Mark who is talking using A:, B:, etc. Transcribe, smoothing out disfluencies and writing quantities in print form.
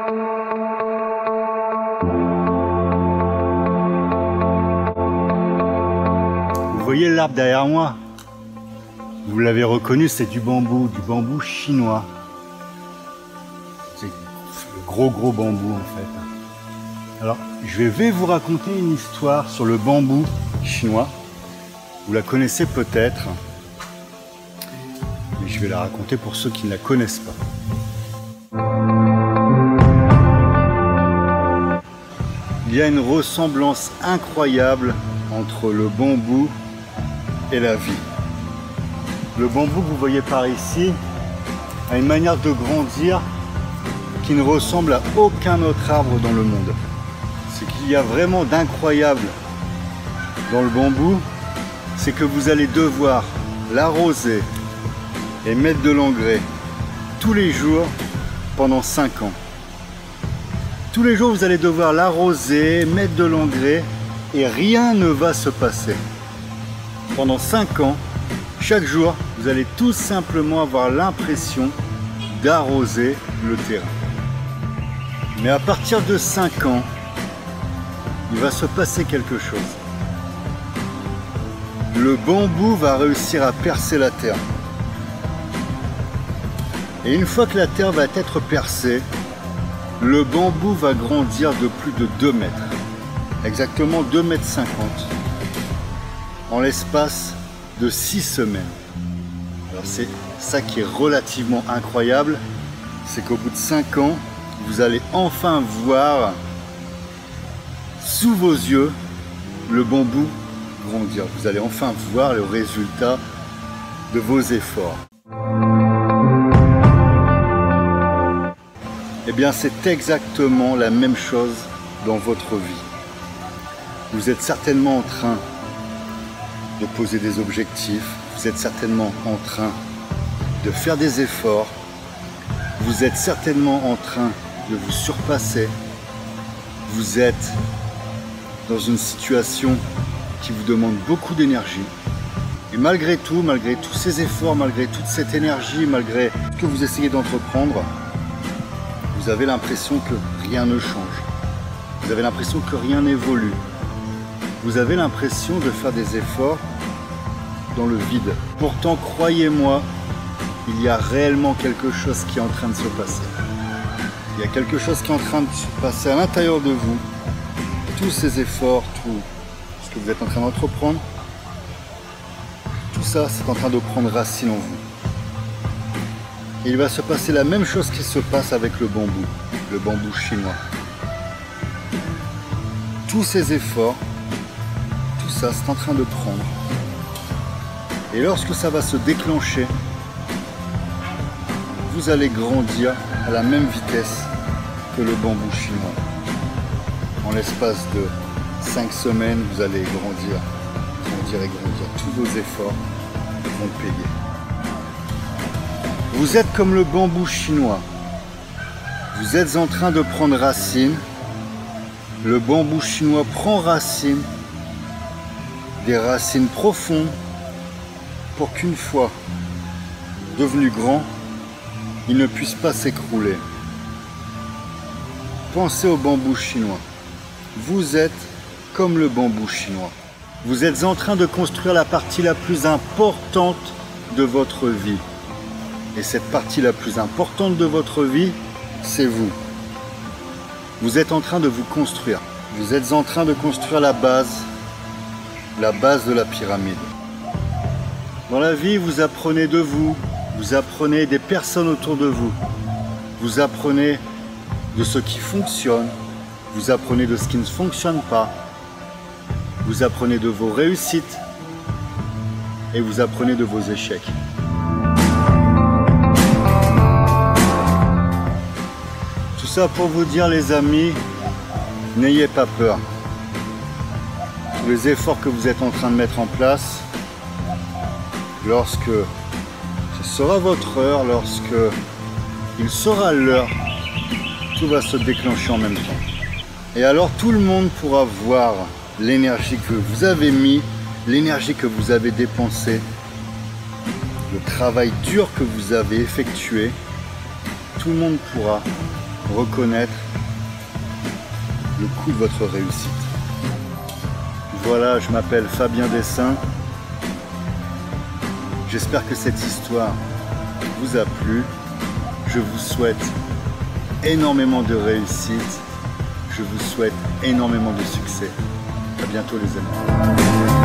A: Vous voyez l'arbre derrière moi? Vous l'avez reconnu, c'est du bambou chinois. C'est le gros bambou en fait. Alors, je vais vous raconter une histoire sur le bambou chinois. Vous la connaissez peut-être, mais je vais la raconter pour ceux qui ne la connaissent pas. Il y a une ressemblance incroyable entre le bambou et la vie. Le bambou que vous voyez par ici a une manière de grandir qui ne ressemble à aucun autre arbre dans le monde. Ce qu'il y a vraiment d'incroyable dans le bambou, c'est que vous allez devoir l'arroser et mettre de l'engrais tous les jours pendant 5 ans. Tous les jours, vous allez devoir l'arroser, mettre de l'engrais et rien ne va se passer. Pendant 5 ans, chaque jour, vous allez tout simplement avoir l'impression d'arroser le terrain. Mais à partir de 5 ans, il va se passer quelque chose. Le bambou va réussir à percer la terre. Et une fois que la terre va être percée, le bambou va grandir de plus de 2 mètres. Exactement 2,50 mètres en l'espace de 6 semaines. Alors c'est ça qui est relativement incroyable, c'est qu'au bout de 5 ans, vous allez enfin voir sous vos yeux le bambou grandir. Vous allez enfin voir le résultat de vos efforts. Eh bien, c'est exactement la même chose dans votre vie. Vous êtes certainement en train de poser des objectifs, vous êtes certainement en train de faire des efforts, vous êtes certainement en train de vous surpasser, vous êtes dans une situation qui vous demande beaucoup d'énergie. Et malgré tous ces efforts, malgré toute cette énergie, malgré ce que vous essayez d'entreprendre, vous avez l'impression que rien ne change. Vous avez l'impression que rien n'évolue. Vous avez l'impression de faire des efforts dans le vide. Pourtant, croyez-moi, il y a réellement quelque chose qui est en train de se passer. Il y a quelque chose qui est en train de se passer à l'intérieur de vous. Tous ces efforts, tout ce que vous êtes en train d'entreprendre, tout ça, c'est en train de prendre racine en vous. Et il va se passer la même chose qui se passe avec le bambou chinois. Tous ces efforts, tout ça, c'est en train de prendre. Et lorsque ça va se déclencher, vous allez grandir à la même vitesse que le bambou chinois. En l'espace de 5 semaines, vous allez grandir. Tous vos efforts vont payer. Vous êtes comme le bambou chinois. Vous êtes en train de prendre racine. Le bambou chinois prend racine, des racines profondes, pour qu'une fois devenu grand, il ne puisse pas s'écrouler. Pensez au bambou chinois. Vous êtes comme le bambou chinois. Vous êtes en train de construire la partie la plus importante de votre vie. Et cette partie la plus importante de votre vie, c'est vous. Vous êtes en train de vous construire. Vous êtes en train de construire la base de la pyramide. Dans la vie, vous apprenez de vous, vous apprenez des personnes autour de vous, vous apprenez de ce qui fonctionne, vous apprenez de ce qui ne fonctionne pas, vous apprenez de vos réussites et vous apprenez de vos échecs. Tout ça pour vous dire, les amis, n'ayez pas peur. Tous les efforts que vous êtes en train de mettre en place, lorsque ce sera votre heure, lorsque il sera l'heure, tout va se déclencher en même temps. Et alors tout le monde pourra voir l'énergie que vous avez mis, l'énergie que vous avez dépensée, le travail dur que vous avez effectué. Tout le monde pourra reconnaître le coût de votre réussite. Voilà, je m'appelle Fabien Dessin. J'espère que cette histoire vous a plu. Je vous souhaite énormément de réussite. Je vous souhaite énormément de succès. À bientôt les amis.